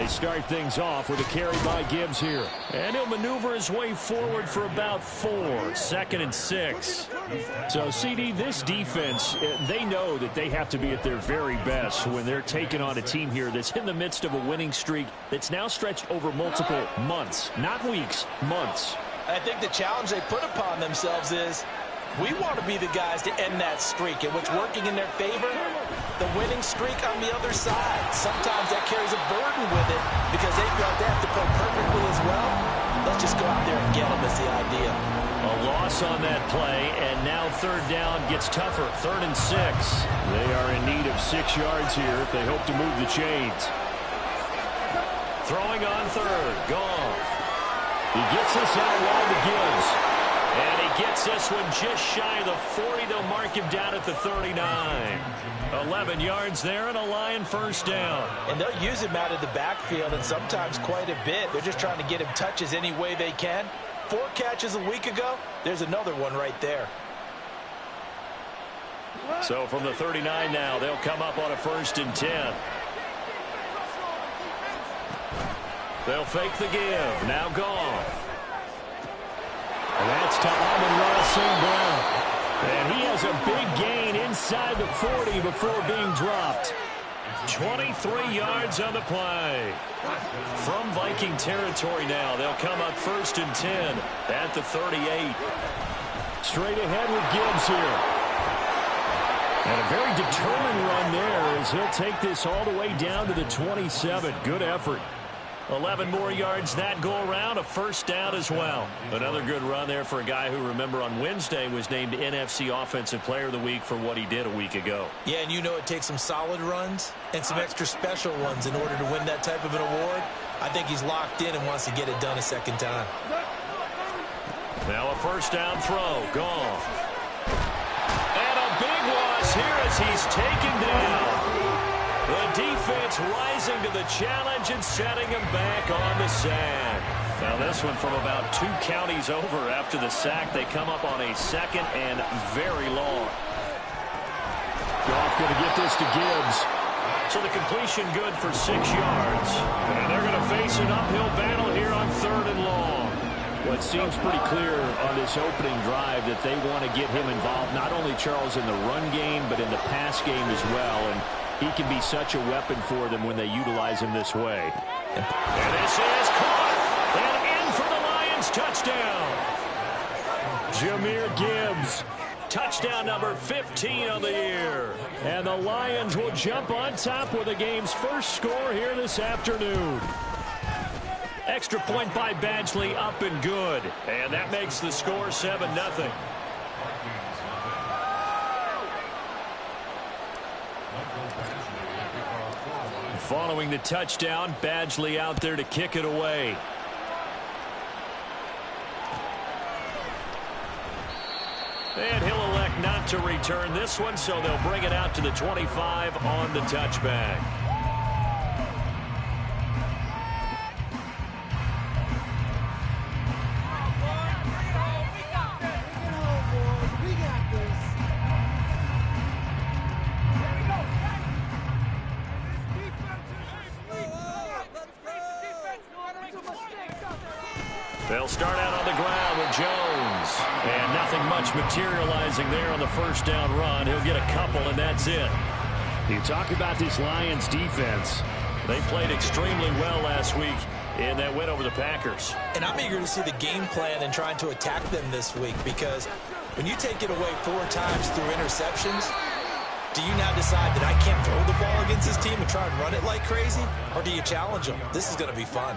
They start things off with a carry by Gibbs here. And he'll maneuver his way forward for about 4. 2nd and 6. So, CD, this defense, they know that they have to be at their very best when they're taking on a team here that's in the midst of a winning streak that's now stretched over multiple months. Not weeks, months. I think the challenge they put upon themselves is we want to be the guys to end that streak. And what's working in their favor? The winning streak on the other side. Sometimes that carries a burden with it because they feel like they have to play perfectly as well. Let's just go out there and get them is the idea. A loss on that play, and now 3rd down gets tougher. 3rd and 6. They are in need of 6 yards here if they hope to move the chains. Throwing on 3rd. Goff. He gets this out wide to Gibbs. And he gets this one just shy of the 40. They'll mark him down at the 39. 11 yards there and a Lion 1st down. And they'll use him out of the backfield and sometimes quite a bit. They're just trying to get him touches any way they can. 4 catches a week ago. There's another one right there. So from the 39 now, they'll come up on a 1st and 10. They'll fake the give. Now Goff. And that's to Amon-Ra St. Brown. And he has a big gain inside the 40 before being dropped. 23 yards on the play. From Viking territory now, they'll come up 1st and 10 at the 38. Straight ahead with Gibbs here. And a very determined run there as he'll take this all the way down to the 27. Good effort. 11 more yards that go around, a 1st down as well. Another good run there for a guy who, remember, on Wednesday was named NFC Offensive Player of the Week for what he did a week ago. Yeah, and you know it takes some solid runs and some extra special ones in order to win that type of an award. I think he's locked in and wants to get it done a 2nd time. Now a 1st down throw. Gone. And a big loss here as he's taken down. The defense rising to the challenge and setting him back on the sack. Now this one from about 2 counties over after the sack. They come up on a 2nd and very long. Goff going to get this to Gibbs. So the completion good for 6 yards. And they're going to face an uphill battle here on 3rd and long. Well, it seems pretty clear on this opening drive that they want to get him involved, not only, Charles, in the run game, but in the pass game as well. And he can be such a weapon for them when they utilize him this way. And this is caught. And in for the Lions. Touchdown. Jahmyr Gibbs. Touchdown number 15 on the year. And the Lions will jump on top with the game's first score here this afternoon. Extra point by Badgley, up and good. And that makes the score 7-0. Following the touchdown, Badgley out there to kick it away. And he'll elect not to return this one, so they'll bring it out to the 25 on the touchback. They'll start out on the ground with Jones. And nothing much materializing there on the 1st down run. He'll get a couple, and that's it. You talk about this Lions defense. They played extremely well last week in that win over the Packers. And I'm eager to see the game plan and trying to attack them this week, because when you take it away 4 times through interceptions, do you now decide that I can't throw the ball against this team and try and run it like crazy? Or do you challenge them? This is going to be fun.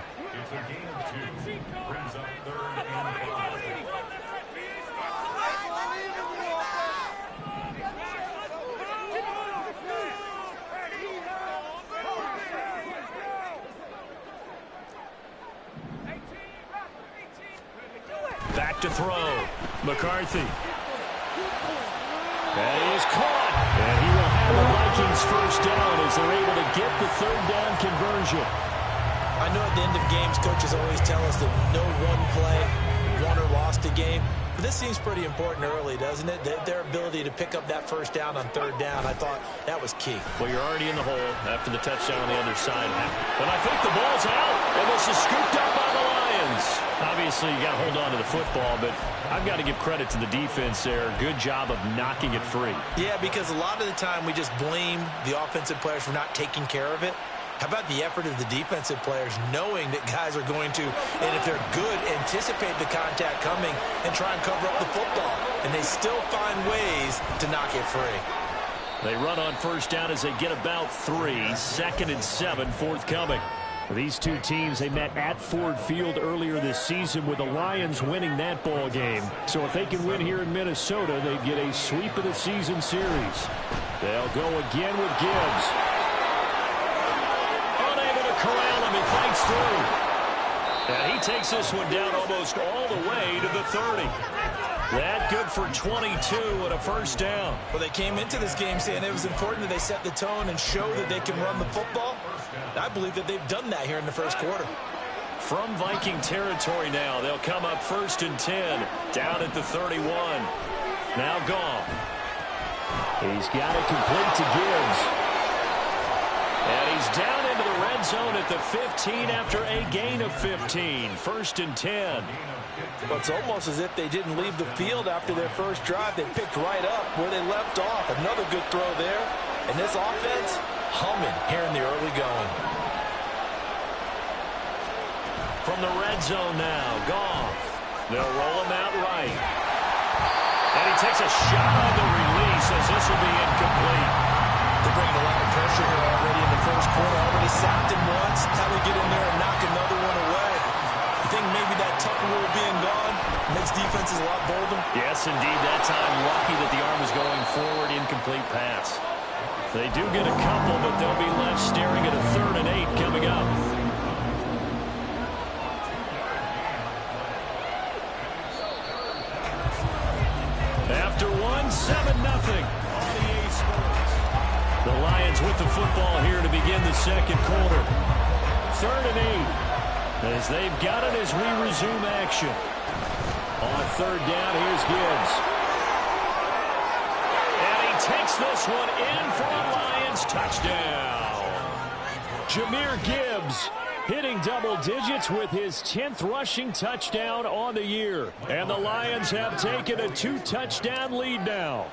Back to throw. McCarthy. That is caught. And he will have the Vikings 1st down as they're able to get the 3rd down conversion. I know at the end of games, coaches always tell us that no one play won or lost a game. This seems pretty important early, doesn't it? Their ability to pick up that first down on third down, I thought that was key. Well, you're already in the hole after the touchdown on the other side. But I think the ball's out, and this is scooped up by the Lions. Obviously, you got to hold on to the football, but I've got to give credit to the defense there. Good job of knocking it free. Yeah, because a lot of the time we just blame the offensive players for not taking care of it. How about the effort of the defensive players knowing that guys are going to, and if they're good, anticipate the contact coming and try and cover up the football. And they still find ways to knock it free. They run on first down as they get about 3. 2nd and 7 forthcoming. These two teams, they met at Ford Field earlier this season with the Lions winning that ball game. So if they can win here in Minnesota, they get a sweep of the season series. They'll go again with Gibbs. Corral him, he fights through. And he takes this one down almost all the way to the 30. That good for 22 and a first down. Well, they came into this game saying it was important that they set the tone and show that they can run the football. I believe that they've done that here in the first quarter. From Viking territory now, they'll come up 1st and 10, down at the 31. Now Goff. He's got it complete to Gibbs. And he's down into the red zone at the 15 after a gain of 15. 1st and 10. Well, it's almost as if they didn't leave the field after their first drive. They picked right up where they left off. Another good throw there. And this offense humming here in the early going. From the red zone now, Goff. They'll roll him out right. And he takes a shot on the release as this will be incomplete. They're bringing a lot of pressure here already in the first quarter. Already sacked him once. How do we get in there and knock another one away? You think maybe that Tucker rule being gone makes defenses a lot bolder? Yes, indeed. That time, lucky that the arm was going forward. Incomplete pass. They do get a couple, but they'll be left staring at a 3rd and 8 coming up. After 1, 7-0. The Lions with the football here to begin the second quarter. 3rd and 8 as they've got it as we resume action. On 3rd down, here's Gibbs. And he takes this one in for a Lions touchdown. Jahmyr Gibbs hitting double digits with his 10th rushing touchdown on the year. And the Lions have taken a 2-touchdown lead now.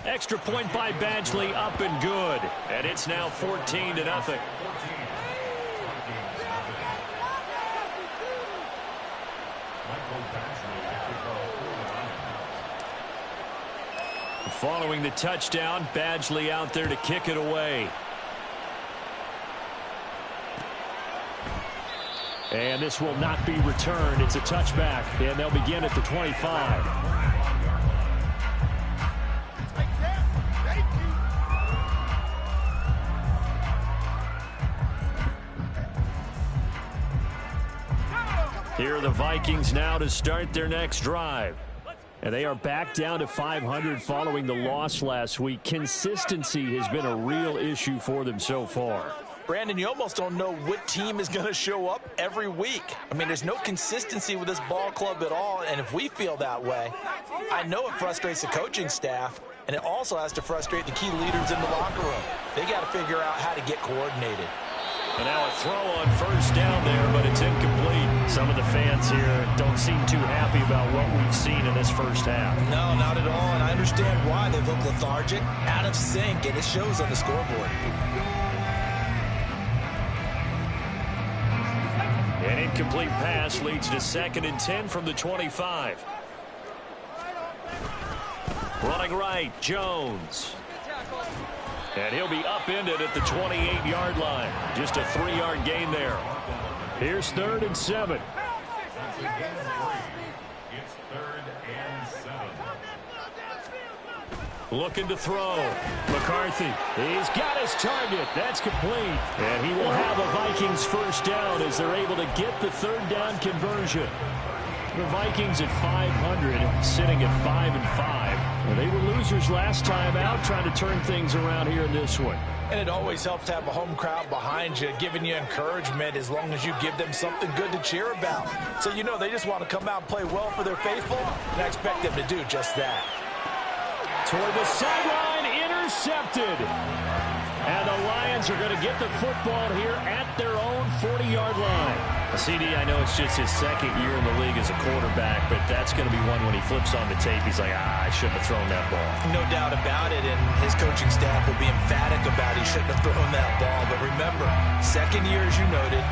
Extra point by Badgley, up and good. And it's now 14-0. Following the touchdown, Badgley out there to kick it away. And this will not be returned. It's a touchback, and they'll begin at the 25. Here are the Vikings now to start their next drive. And they are back down to 500 following the loss last week. Consistency has been a real issue for them so far. Brandon, you almost don't know what team is going to show up every week. I mean, there's no consistency with this ball club at all, and if we feel that way, I know it frustrates the coaching staff, and it also has to frustrate the key leaders in the locker room. They got to figure out how to get coordinated. And now a throw on 1st down there, but it's incomplete. Some of the fans here don't seem too happy about what we've seen in this first half. No, not at all, and I understand why. They look lethargic, out of sync, and it shows on the scoreboard. An incomplete pass leads to 2nd and 10 from the 25. Running right, Jones. And he'll be upended at the 28-yard line. Just a 3-yard gain there. Here's 3rd and 7. It's 3rd and 7. Looking to throw. McCarthy. He's got his target. That's complete. And he will have a Vikings first down as they're able to get the 3rd down conversion. The Vikings at 500, sitting at 5-5. Well, they were losers last time out, trying to turn things around here in this one. And it always helps to have a home crowd behind you, giving you encouragement as long as you give them something good to cheer about. So you know they just want to come out and play well for their faithful, and I expect them to do just that. Toward the sideline, intercepted. And the Lions are going to get the football here at their own 40-yard line. CD, I know it's just his second year in the league as a quarterback, but that's going to be one when he flips on the tape, he's like, I shouldn't have thrown that ball. No doubt about it, and his coaching staff will be emphatic about he shouldn't have thrown that ball. But remember, second year, as you noted,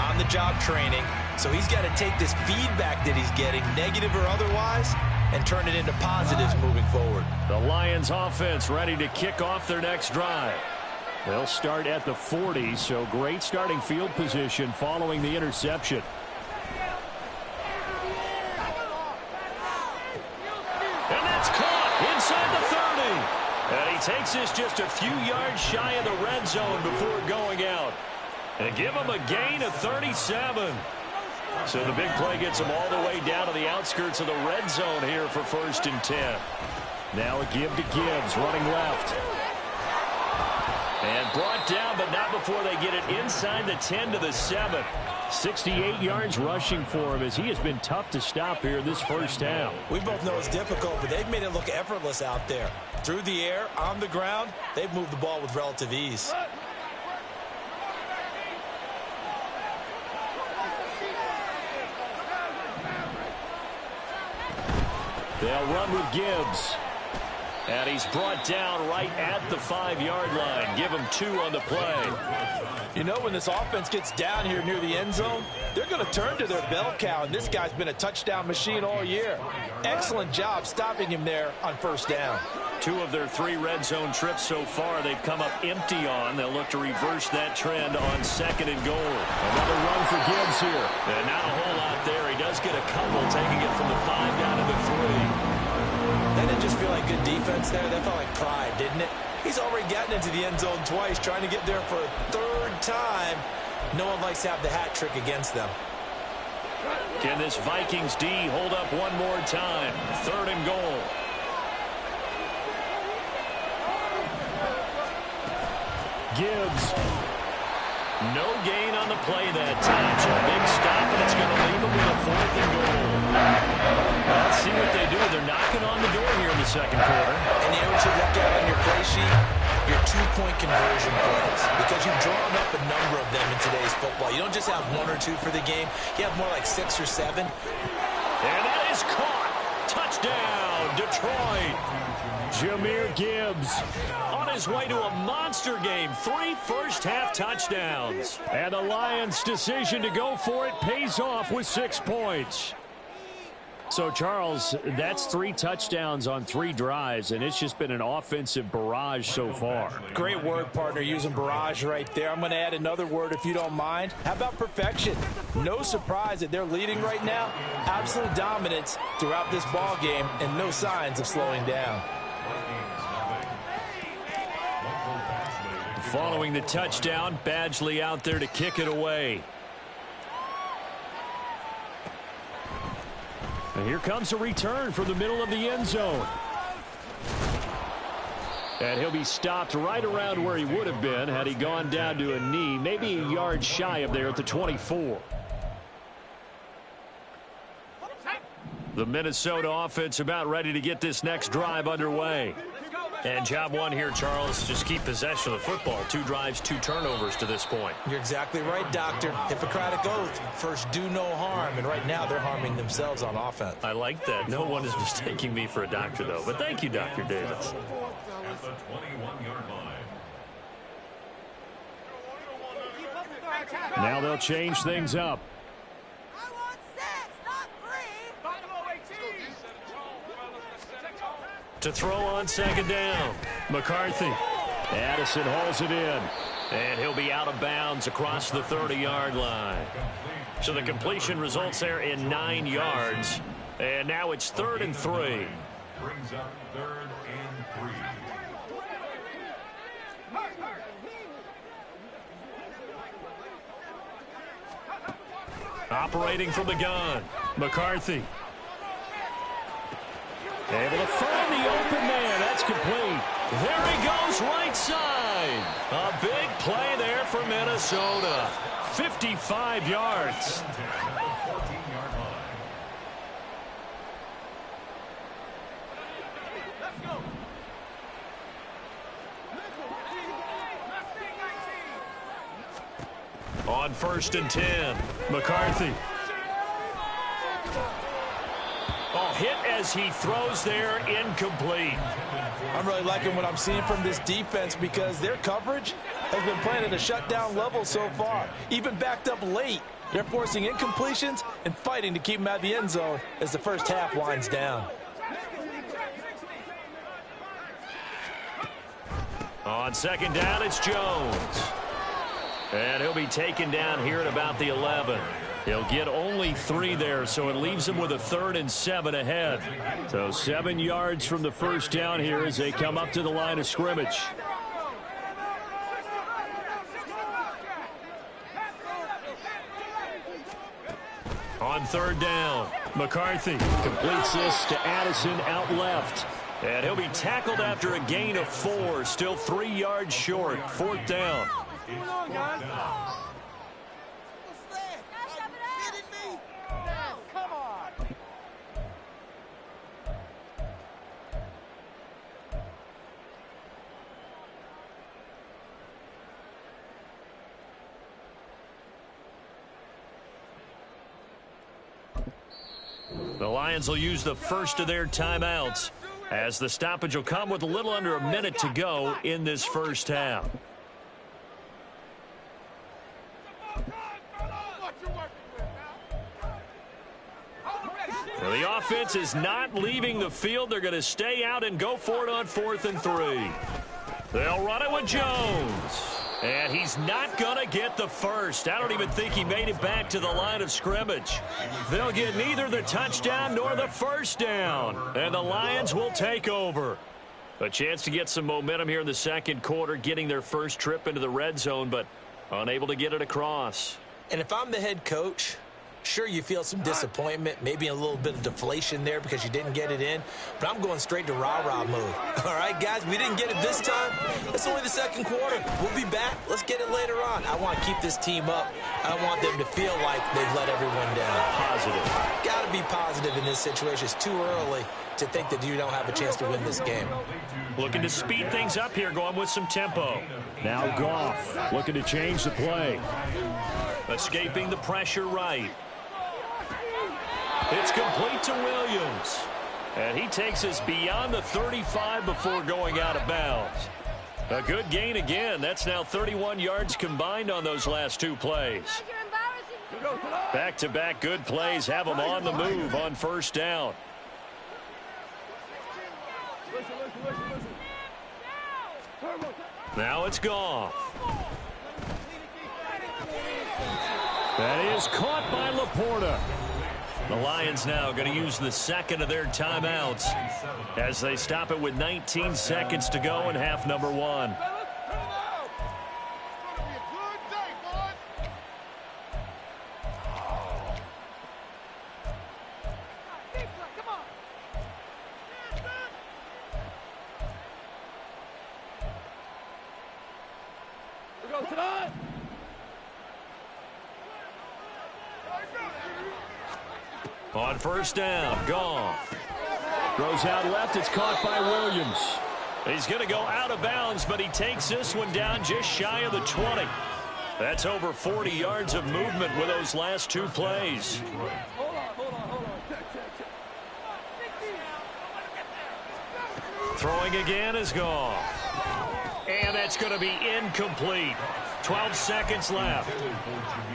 on-the-job training, so he's got to take this feedback that he's getting, negative or otherwise, and turn it into positives moving forward. The Lions offense ready to kick off their next drive. They'll start at the 40, so great starting field position following the interception. And that's caught inside the 30. And he takes this just a few yards shy of the red zone before going out. And give him a gain of 37. So the big play gets him all the way down to the outskirts of the red zone here for 1st and 10. Now a give to Gibbs, running left. And brought down, but not before they get it inside the 10 to the 7. 68 yards rushing for him as he has been tough to stop here this first half. We both know it's difficult, but they've made it look effortless out there. Through the air, on the ground, they've moved the ball with relative ease. They'll run with Gibbs. And he's brought down right at the 5-yard line. Give him 2 on the play. You know, when this offense gets down here near the end zone, they're going to turn to their bell cow, and this guy's been a touchdown machine all year. Excellent job stopping him there on 1st down. 2 of their 3 red zone trips so far they've come up empty on. They'll look to reverse that trend on 2nd and goal. Another run for Gibbs here. And not a whole lot there. He does get a couple, taking it from the 5 down to the 3. That didn't just feel like good defense there. That felt like pride, didn't it? He's already gotten into the end zone twice, trying to get there for a 3rd time. No one likes to have the hat trick against them. Can this Vikings D hold up one more time? 3rd and goal. Gibbs. No gain on the play that time. So a big stop, and it's going to leave him with a 4th and goal. Let's see what they do. They're knocking on the door here in the 2nd quarter. And you know what you look at on your play sheet? Your 2-point conversion plays. Because you've drawn up a number of them in today's football. You don't just have 1 or 2 for the game. You have more like 6 or 7. And that is caught. Touchdown, Detroit. Jahmyr Gibbs on his way to a monster game. 3 first-half touchdowns. And the Lions' decision to go for it pays off with 6 points. So, Charles, that's 3 touchdowns on 3 drives, and it's just been an offensive barrage so far. Great word, partner, using barrage right there. I'm going to add another word if you don't mind. How about perfection? No surprise that they're leading right now. Absolute dominance throughout this ball game, and no signs of slowing down. Following the touchdown, Badgley out there to kick it away. And here comes a return from the middle of the end zone. And he'll be stopped right around where he would have been had he gone down to a knee, maybe a yard shy of there at the 24. The Minnesota offense about ready to get this next drive underway. And job 1 here, Charles, just keep possession of the football. 2 drives, 2 turnovers to this point. You're exactly right, Doctor. Hippocratic oath. First, do no harm. And right now, they're harming themselves on offense. I like that. No one is mistaking me for a doctor, though. But thank you, Dr. Davis. At the 21-yard line. Now they'll change things up. To throw on 2nd down. McCarthy. Addison hauls it in. And he'll be out of bounds across the 30-yard line. So the completion results there in 9 yards. And now it's 3rd and 3. Brings up 3rd and 3. Operating from the gun. McCarthy. Able to find the open man. That's complete. There he goes right side. inside. A big play there for Minnesota. 55 yards. On 1st and 10, McCarthy. Oh, hit as he throws there, incomplete. I'm really liking what I'm seeing from this defense because their coverage has been playing at a shutdown level so far. Even backed up late, they're forcing incompletions and fighting to keep them out of the end zone as the first half winds down. On 2nd down, it's Jones. And he'll be taken down here at about the 11. He'll get only 3 there, so it leaves him with a 3rd and 7 ahead. So 7 yards from the first down here as they come up to the line of scrimmage. On 3rd down, McCarthy completes this to Addison out left. And he'll be tackled after a gain of 4, still 3 yards short, 4th down. What's going on, guys? What's that? Are you kidding me? No, come on. The Lions will use the first of their timeouts as the stoppage will come with a little under a minute to go in this first half. The offense is not leaving the field. They're going to stay out and go for it on 4th and 3. They'll run it with Jones. And he's not going to get the first. I don't even think he made it back to the line of scrimmage. They'll get neither the touchdown nor the first down. And the Lions will take over. A chance to get some momentum here in the second quarter, getting their first trip into the red zone, but unable to get it across. And if I'm the head coach, sure, you feel some disappointment, maybe a little bit of deflation there because you didn't get it in, but I'm going straight to rah-rah mode. All right, guys, we didn't get it this time. It's only the second quarter. We'll be back. Let's get it later on. I want to keep this team up. I don't want them to feel like they've let everyone down. Positive. Got to be positive in this situation. It's too early to think that you don't have a chance to win this game. Looking to speed things up here, going with some tempo. Now Goff looking to change the play. Escaping the pressure right. It's complete to Williams. And he takes us beyond the 35 before going out of bounds. A good gain again. That's now 31 yards combined on those last 2 plays. Back-to-back good plays have them on the move on 1st down. Now it's Goff. That is caught by Laporta. The Lions now going to use the second of their timeouts as they stop it with 19 seconds to go in half number 1. On 1st down, Goff throws out left. It's caught by Williams. He's going to go out of bounds, but he takes this one down just shy of the 20. That's over 40 yards of movement with those last 2 plays. Throwing again is Goff. And that's going to be incomplete. 12 seconds left.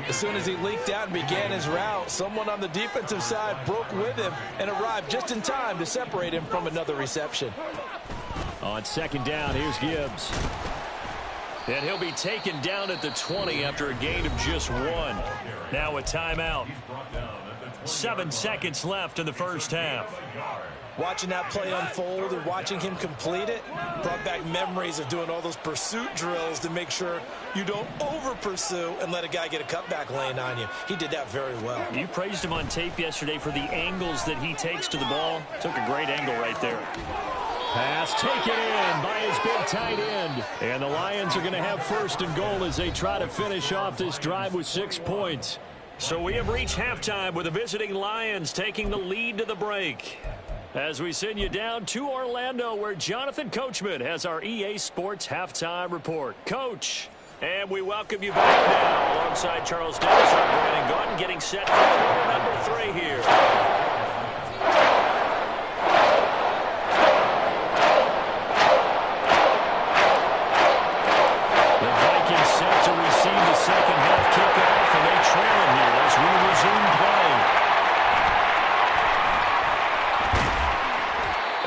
As soon as he leaked out and began his route, someone on the defensive side broke with him and arrived just in time to separate him from another reception. On 2nd down, here's Gibbs. And he'll be taken down at the 20 after a gain of just 1. Now a timeout. 7 seconds left in the first half. Watching that play unfold and watching him complete it brought back memories of doing all those pursuit drills to make sure you don't over-pursue and let a guy get a cutback lane on you. He did that very well. You praised him on tape yesterday for the angles that he takes to the ball. Took a great angle right there. Pass taken in by his big tight end. And the Lions are going to have first and goal as they try to finish off this drive with 6 points. So we have reached halftime with the visiting Lions taking the lead to the break. As we send you down to Orlando, where Jonathan Coachman has our EA Sports Halftime Report. Coach, and we welcome you back now alongside Charles Dennis and Brandon Gordon getting set for quarter number 3 here. The Vikings set to receive the second half kickoff, and they trail it here as we resume play.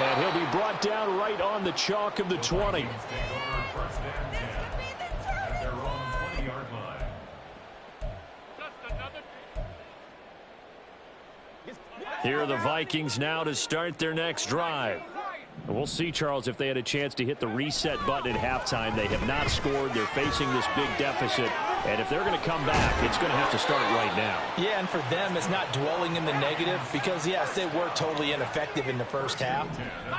And he'll be brought down right on the chalk of the 20. Here are the Vikings now to start their next drive. We'll see, Charles, if they had a chance to hit the reset button at halftime. They have not scored. They're facing this big deficit. And if they're going to come back, it's going to have to start right now. Yeah, and for them, it's not dwelling in the negative because, yes, they were totally ineffective in the first half.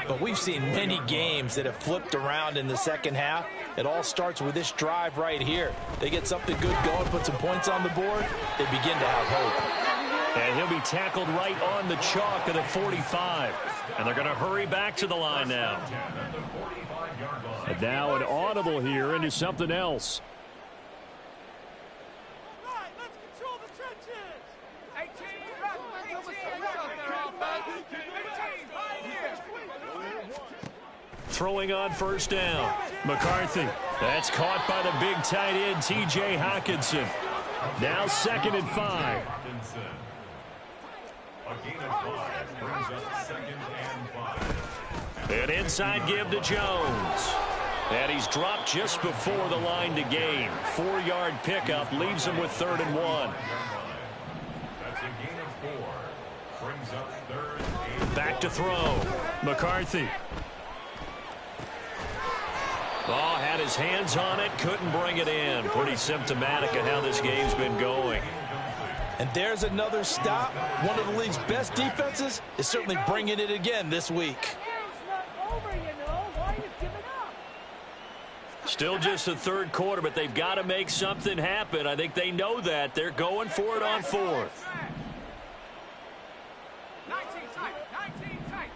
But we've seen many games that have flipped around in the second half. It all starts with this drive right here. They get something good going, put some points on the board, they begin to have hope. And he'll be tackled right on the chalk of the 45. And they're going to hurry back to the line now. And now an audible here into something else. All right, let's control the trenches. 18. Throwing on first down. McCarthy. That's caught by the big tight end, T.J. Hockenson. Now 2nd and 5. A gain of 5 brings up 2nd and 5. An inside give to Jones. And he's dropped just before the line to gain. 4-yard pickup leaves him with 3rd and 1. That's a gain of 4. Brings up 3rd and Back to throw. McCarthy. Oh, had his hands on it, couldn't bring it in. Pretty symptomatic of how this game's been going. And there's another stop. One of the league's best defenses is certainly bringing it again this week. Still just the 3rd quarter, but they've got to make something happen. I think they know that. They're going for it on 4th. 19 tight. 19 tight.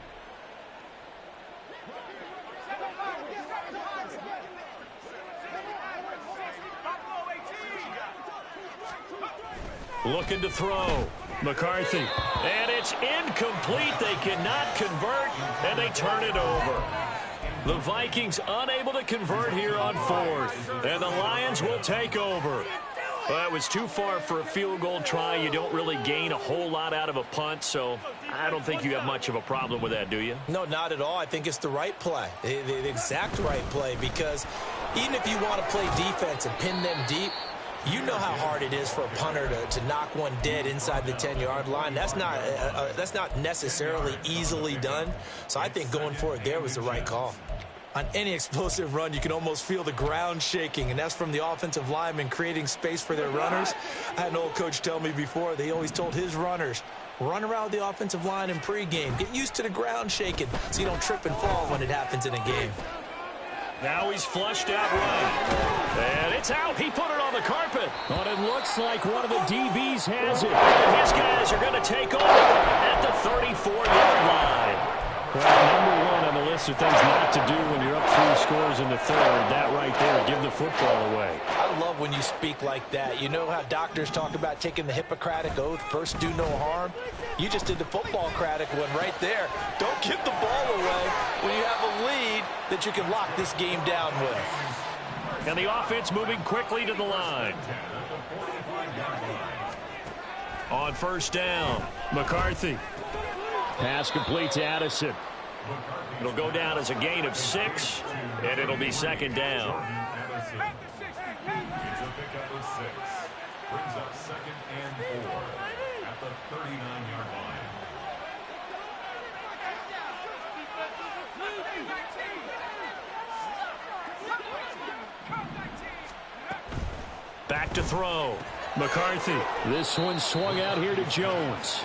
Looking to throw. McCarthy. And it's incomplete. They cannot convert, and they turn it over. The Vikings unable to convert here on 4th. And the Lions will take over. Well, that was too far for a field goal try. You don't really gain a whole lot out of a punt, so I don't think you have much of a problem with that, do you? No, not at all. I think it's the right play, the exact right play, because even if you want to play defense and pin them deep, you know how hard it is for a punter to knock one dead inside the 10-yard line. That's not necessarily easily done. So I think going for it there was the right call. On any explosive run, you can almost feel the ground shaking, and that's from the offensive linemen creating space for their runners. I had an old coach tell me before, they always told his runners, run around the offensive line in pregame. Get used to the ground shaking so you don't trip and fall when it happens in a game. Now he's flushed out right. And it's out. He put it on the carpet. But it looks like one of the DBs has it. And his guys are going to take over at the 34-yard line. Well, number 1 on the list of things not to do when you're up 3 scores in the 3rd. That right there, give the football away. I love when you speak like that. You know how doctors talk about taking the Hippocratic Oath, first do no harm? You just did the football-cratic one right there. Don't give the ball away when you have a lead that you can lock this game down with. And the offense moving quickly to the line. On first down, McCarthy. Pass complete to Addison. It'll go down as a gain of 6, and it'll be 2nd down. It's a pickup of 6. Brings up 2nd and 4 at the 39-yard line. Back to throw. McCarthy. This one swung out here to Jones.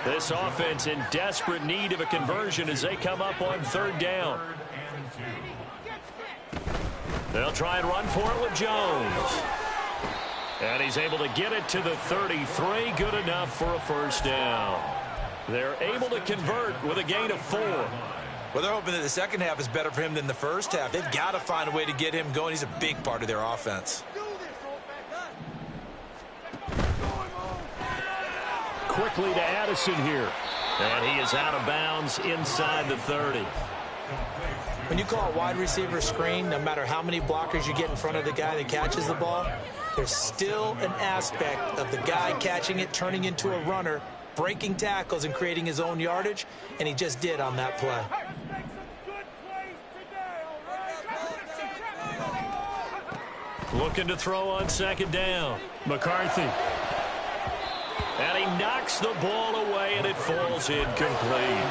This offense in desperate need of a conversion as they come up on third down. They'll try and run for it with Jones. And he's able to get it to the 33. Good enough for a first down. They're able to convert with a gain of 4. Well, they're hoping that the second half is better for him than the first half. They've got to find a way to get him going. He's a big part of their offense. Quickly to Addison here. And he is out of bounds inside the 30. When you call a wide receiver screen, no matter how many blockers you get in front of the guy that catches the ball, there's still an aspect of the guy catching it, turning into a runner, breaking tackles and creating his own yardage, and he just did on that play. Looking to throw on second down. McCarthy. And he knocks the ball away, and it falls incomplete.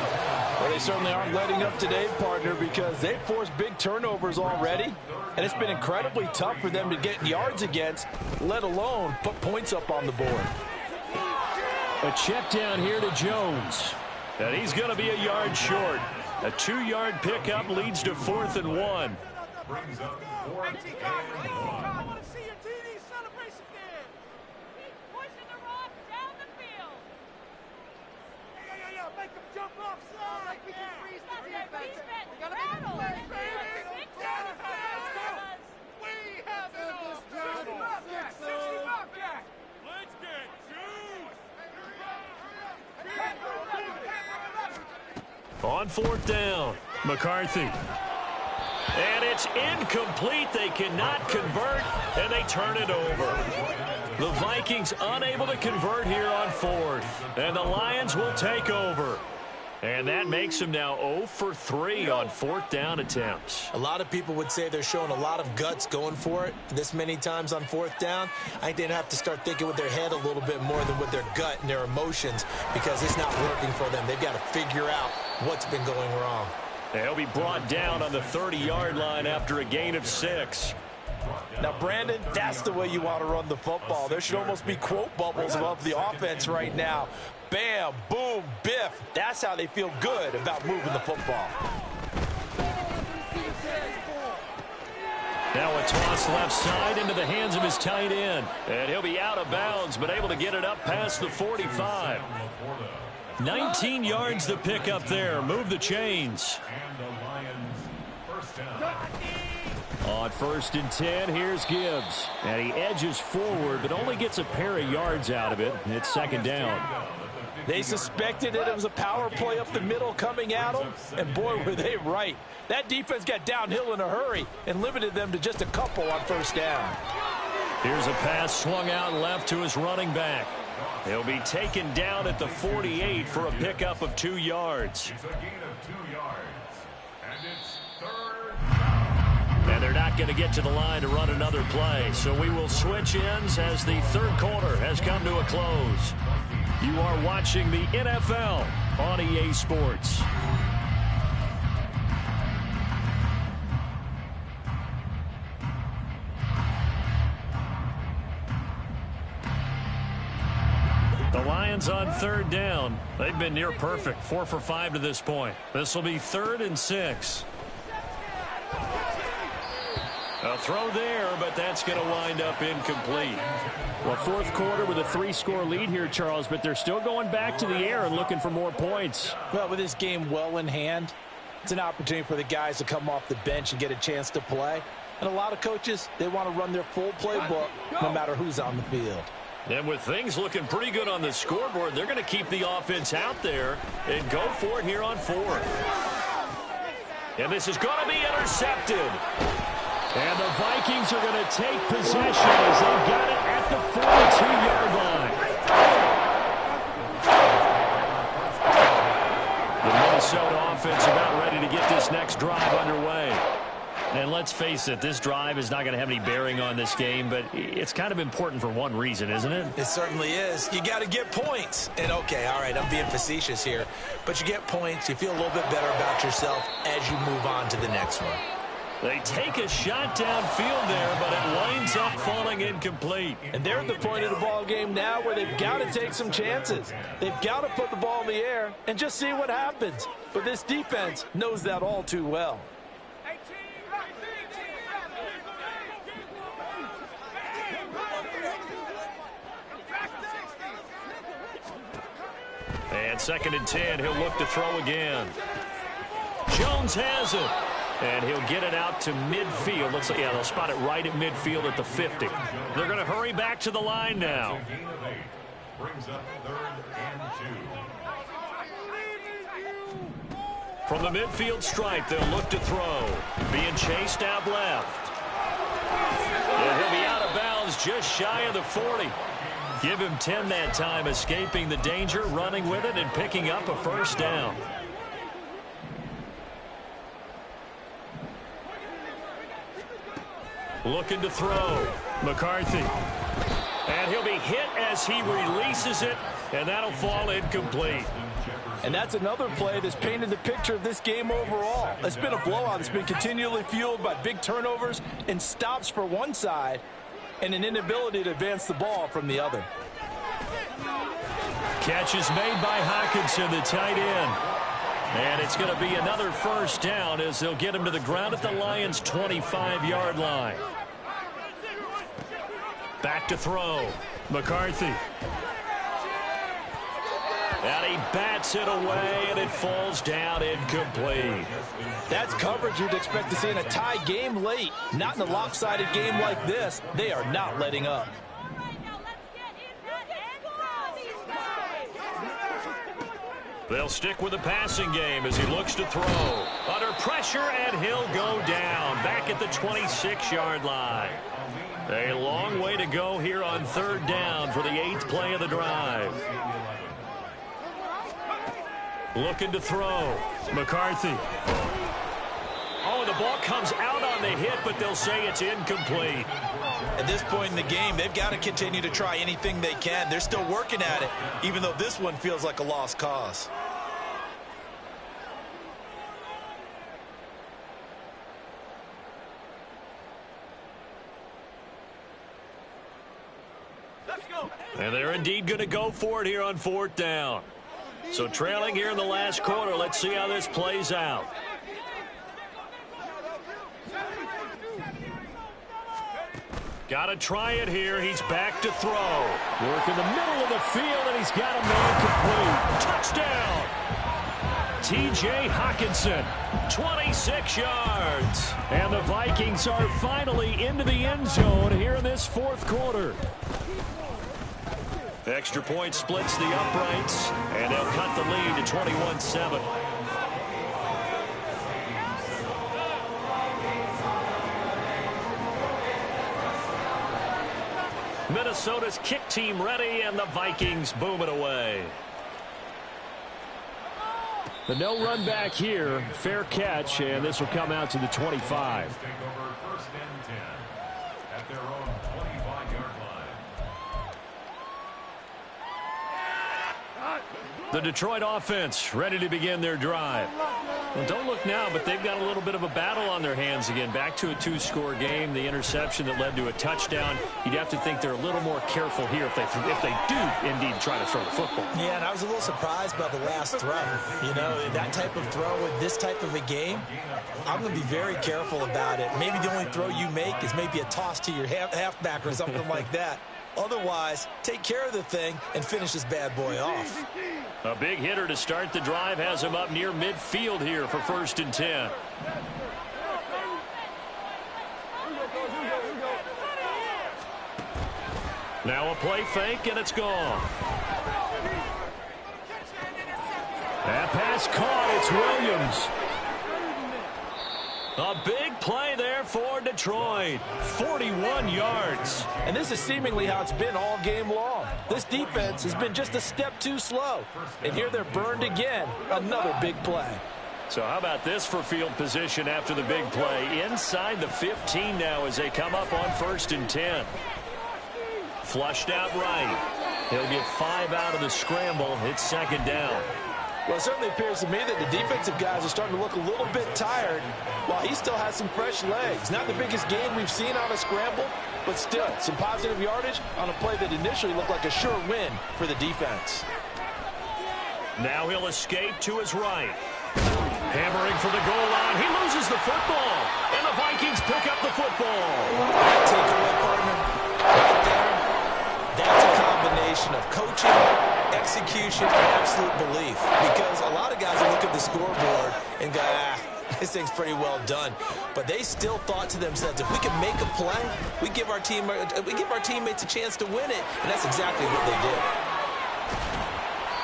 Well, they certainly aren't letting up today, partner, because they've forced big turnovers already, and it's been incredibly tough for them to get yards against, let alone put points up on the board. A check down here to Jones. And he's going to be a yard short. A 2-yard pickup leads to 4th and 1. Brings up 4th and 1. I want to see your TD celebration again. Keep pushing the rock down the field. Yeah, make them jump offside. Like we can freeze the defense. We gotta make them play, baby. We have it all. 60 Bobcat. Let's get juice. On 4th down, McCarthy. And it's incomplete. They cannot convert, and they turn it over. The Vikings unable to convert here on 4th, and the Lions will take over. And that makes them now 0 for 3 on 4th down attempts. A lot of people would say they're showing a lot of guts going for it this many times on 4th down. I think they'd have to start thinking with their head a little bit more than with their gut and their emotions, because it's not working for them. They've got to figure out what's been going wrong. They'll be brought down on the 30-yard line after a gain of 6. Now, Brandon, that's the way you want to run the football. There should almost be quote bubbles above the offense right now. Bam, boom, biff. That's how they feel good about moving the football. Now a toss left side into the hands of his tight end. And he'll be out of bounds, but able to get it up past the 45. 19 yards to pick up there. Move the chains. And the Lions first down. On 1st and 10, here's Gibbs. And he edges forward, but only gets a pair of yards out of it. It's 2nd down. They suspected it was a power play up the middle coming at them, and boy, were they right. That defense got downhill in a hurry and limited them to just a couple on 1st down. Here's a pass swung out left to his running back. He'll be taken down at the 48 for a pickup of 2 yards. It's a gain of 2 yards. And it's 3rd. And they're not going to get to the line to run another play. So we will switch ends as the 3rd quarter has come to a close. You are watching the NFL on EA Sports. The Lions on 3rd down. They've been near perfect, 4 for 5 to this point. This will be 3rd and 6. A throw there, but that's going to wind up incomplete. Well, 4th quarter with a 3-score lead here, Charles, but they're still going back to the air and looking for more points. Well, with this game well in hand, it's an opportunity for the guys to come off the bench and get a chance to play. And a lot of coaches, they want to run their full playbook no matter who's on the field. And with things looking pretty good on the scoreboard, they're going to keep the offense out there and go for it here on 4th. And this is going to be intercepted. And the Vikings are going to take possession as they've got it at the 42-yard line. The Minnesota offense about ready to get this next drive underway. And let's face it, this drive is not going to have any bearing on this game, but it's kind of important for one reason, isn't it? It certainly is. You got to get points. And, okay, all right, I'm being facetious here. But you get points, you feel a little bit better about yourself as you move on to the next one. They take a shot downfield there, but it winds up falling incomplete. And they're at the point of the ball game now where they've got to take some chances. They've got to put the ball in the air and just see what happens. But this defense knows that all too well. And 2nd and 10, he'll look to throw again. Jones has it. And he'll get it out to midfield. Yeah, they'll spot it right at midfield at the 50. They're going to hurry back to the line now. Brings up 3rd and 2. From the midfield stripe, they'll look to throw. Being chased out left. And he'll be out of bounds just shy of the 40. Give him 10 that time, escaping the danger, running with it, and picking up a first down. Looking to throw. McCarthy. And he'll be hit as he releases it, and that'll fall incomplete. And that's another play that's painted the picture of this game overall. It's been a blowout. It's been continually fueled by big turnovers and stops for one side and an inability to advance the ball from the other. Catch is made by Hockenson, the tight end. And it's going to be another first down as they'll get him to the ground at the Lions' 25-yard line. Back to throw. McCarthy. And he bats it away, and it falls down incomplete. That's coverage you'd expect to see in a tie game late. Not in a lopsided game like this. They are not letting up. They'll stick with the passing game as he looks to throw. Under pressure, and he'll go down. Back at the 26-yard line. A long way to go here on 3rd down for the 8th play of the drive. Looking to throw. McCarthy. Oh, the ball comes out on the hit, but they'll say it's incomplete. At this point in the game, they've got to continue to try anything they can. They're still working at it, even though this one feels like a lost cause. And they're indeed going to go for it here on 4th down. So trailing here in the last quarter, let's see how this plays out. Got to try it here. He's back to throw. Work in the middle of the field, and he's got a man complete. Touchdown! T.J. Hockenson, 26 yards. And the Vikings are finally into the end zone here in this 4th quarter. Extra point splits the uprights, and they'll cut the lead to 21-7. Minnesota's kick team ready, and the Vikings boom it away. The no run back here, fair catch, and this will come out to the 25. Take over 1st and 10 at their own 25-yard line. The Detroit offense ready to begin their drive. Well, don't look now, but they've got a little bit of a battle on their hands again. Back to a 2-score game. The interception that led to a touchdown. You'd have to think they're a little more careful here if they do indeed try to throw the football. Yeah, and I was a little surprised by the last throw. You know, that type of throw with this type of a game, I'm going to be very careful about it. Maybe the only throw you make is maybe a toss to your halfback or something like that. Otherwise, take care of the thing and finish this bad boy off. A big hitter to start the drive has him up near midfield here for 1st and 10. Now a play fake, and it's gone. That pass caught. It's Williams. A big play there for Detroit. 41 yards. And this is seemingly how it's been all game long. This defense has been just a step too slow. And here they're burned again. Another big play. So how about this for field position after the big play? Inside the 15 now as they come up on 1st and 10. Flushed out right. He'll get 5 out of the scramble. It's 2nd down. Well, it certainly appears to me that the defensive guys are starting to look a little bit tired while he still has some fresh legs. Not the biggest gain we've seen on a scramble, but still some positive yardage on a play that initially looked like a sure win for the defense. Now he'll escape to his right. Hammering for the goal line. He loses the football, and the Vikings pick up the football. Takeaway, partner, right there. That's a combination of coaching, execution, and absolute belief. Because a lot of guys will look at the scoreboard and go, this thing's pretty well done. But they still thought to themselves, if we can make a play, we give our teammates a chance to win it. And that's exactly what they did.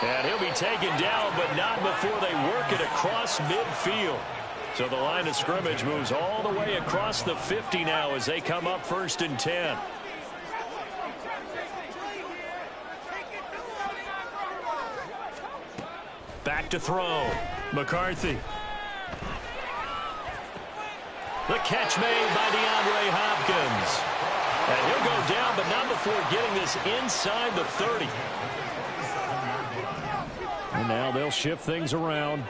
And he'll be taken down, but not before they work it across midfield. So the line of scrimmage moves all the way across the 50 now as they come up 1st and 10. Back to throw. McCarthy. The catch made by DeAndre Hopkins. And he'll go down, but not before getting this inside the 30. And now they'll shift things around.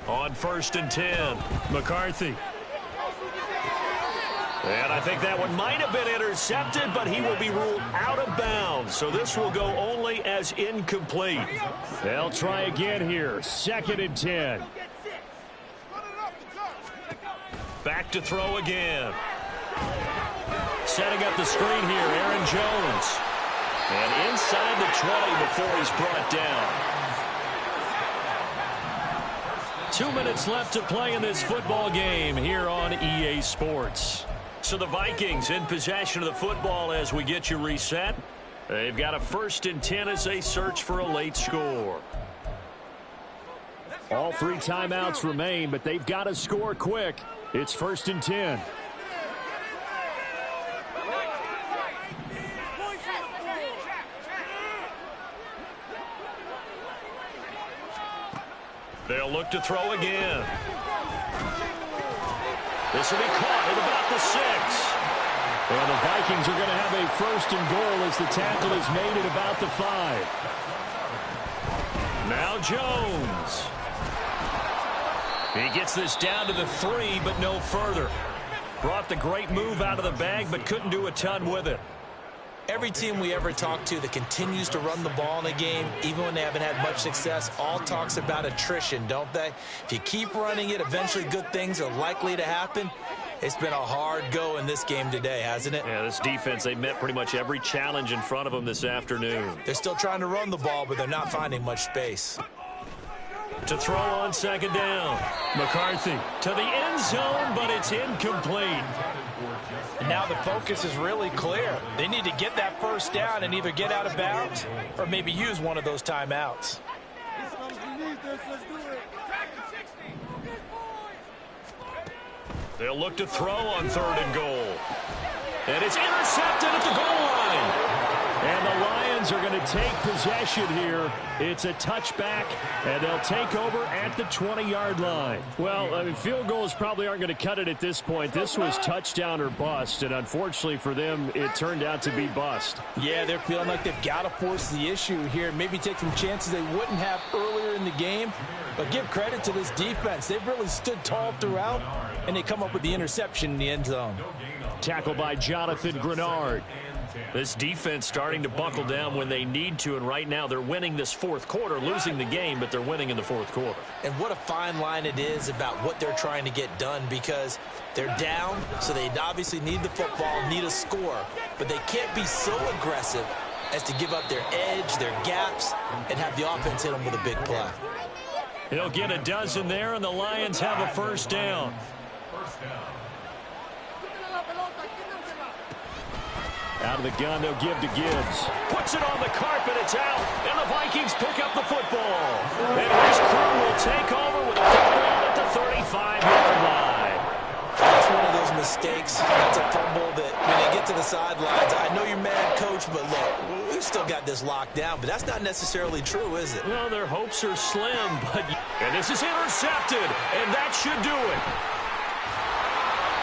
On 1st and 10, McCarthy. And I think that one might have been intercepted, but he will be ruled out of bounds. So this will go only as incomplete. They'll try again here. 2nd and 10. Back to throw again. Setting up the screen here, Aaron Jones. And inside the 20 before he's brought down. 2 minutes left to play in this football game here on EA Sports. So the Vikings in possession of the football as we get you reset. They've got a 1st and 10 as they search for a late score. All 3 timeouts remain, but they've got to score quick. It's 1st and 10. They'll look to throw again. This will be caught at about the 6. And the Vikings are going to have a 1st and goal as the tackle is made at about the 5. Now Jones. He gets this down to the 3, but no further. Brought the great move out of the bag, but couldn't do a ton with it. Every team we ever talk to that continues to run the ball in a game, even when they haven't had much success, all talks about attrition, don't they? If you keep running it, eventually good things are likely to happen. It's been a hard go in this game today, hasn't it? Yeah, this defense, they met pretty much every challenge in front of them this afternoon. They're still trying to run the ball, but they're not finding much space. To throw on 2nd down. McCarthy to the end zone, but it's incomplete. And now the focus is really clear. They need to get that 1st down and either get out of bounds or maybe use one of those timeouts. They'll look to throw on 3rd and goal. And it's intercepted at the goal line. And the Lions are going to take possession here. It's a touchback, and they'll take over at the 20-yard line. Well, I mean, field goals probably aren't going to cut it at this point. This was touchdown or bust, and unfortunately for them, it turned out to be bust. Yeah, they're feeling like they've got to force the issue here, maybe take some chances they wouldn't have earlier in the game. But give credit to this defense. They've really stood tall throughout, and they come up with the interception in the end zone. Tackled by Jonathan Grenard. This defense starting to buckle down when they need to, and right now they're winning this 4th quarter, losing the game, but they're winning in the 4th quarter. And what a fine line it is about what they're trying to get done, because they're down, so they obviously need the football, need a score, but they can't be so aggressive as to give up their edge, their gaps, and have the offense hit them with a big play. He'll get a dozen there, and the Lions have a 1st down. Out of the gun, they'll give to Gibbs. Puts it on the carpet, it's out, and the Vikings pick up the football. And his crew will take over with a football at the 35-yard line. That's one of those mistakes. That's a fumble that when they get to the sidelines, I know you're mad, Coach, but look, we've still got this locked down, but that's not necessarily true, is it? Well, their hopes are slim, but... And this is intercepted, and that should do it.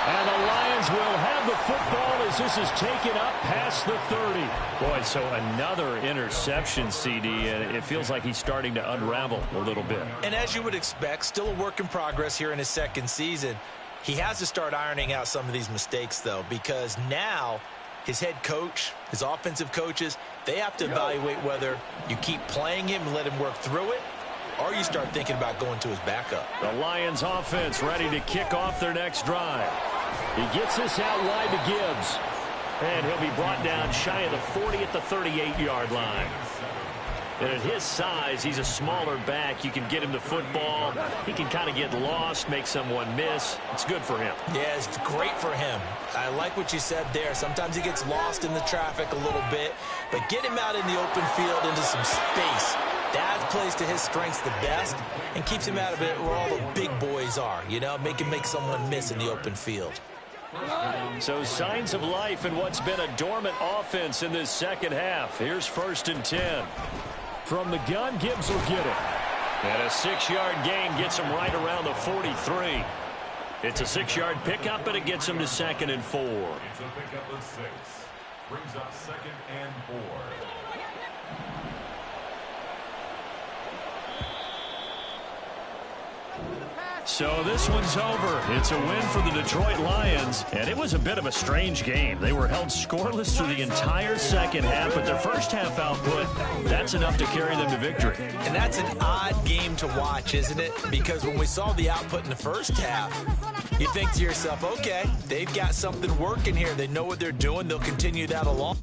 And the Lions Lions will have the football as this is taken up past the 30. Boy, so another interception, CD, and it feels like he's starting to unravel a little bit. And as you would expect, still a work in progress here in his second season. He has to start ironing out some of these mistakes, though, because now his head coach, his offensive coaches, they have to evaluate whether you keep playing him and let him work through it, or you start thinking about going to his backup. The Lions offense ready to kick off their next drive. He gets this out wide to Gibbs. And he'll be brought down shy of the 40 at the 38-yard line. And at his size, he's a smaller back. You can get him the football. He can kind of get lost, make someone miss. It's good for him. Yeah, it's great for him. I like what you said there. Sometimes he gets lost in the traffic a little bit, but get him out in the open field into some space. That plays to his strengths the best and keeps him out of it where all the big boys are, you know, make someone miss in the open field. So signs of life in what's been a dormant offense in this second half. Here's 1st and 10. From the gun, Gibbs will get it. And a 6-yard gain gets him right around the 43. It's a 6-yard pickup, and it gets him to 2nd and 4. It's a pickup of 6. Brings up 2nd and 4. So this one's over. It's a win for the Detroit Lions, and it was a bit of a strange game. They were held scoreless through the entire second half, but their first half output, that's enough to carry them to victory. And that's an odd game to watch, isn't it? Because when we saw the output in the first half, you think to yourself, okay, they've got something working here. They know what they're doing. They'll continue that along.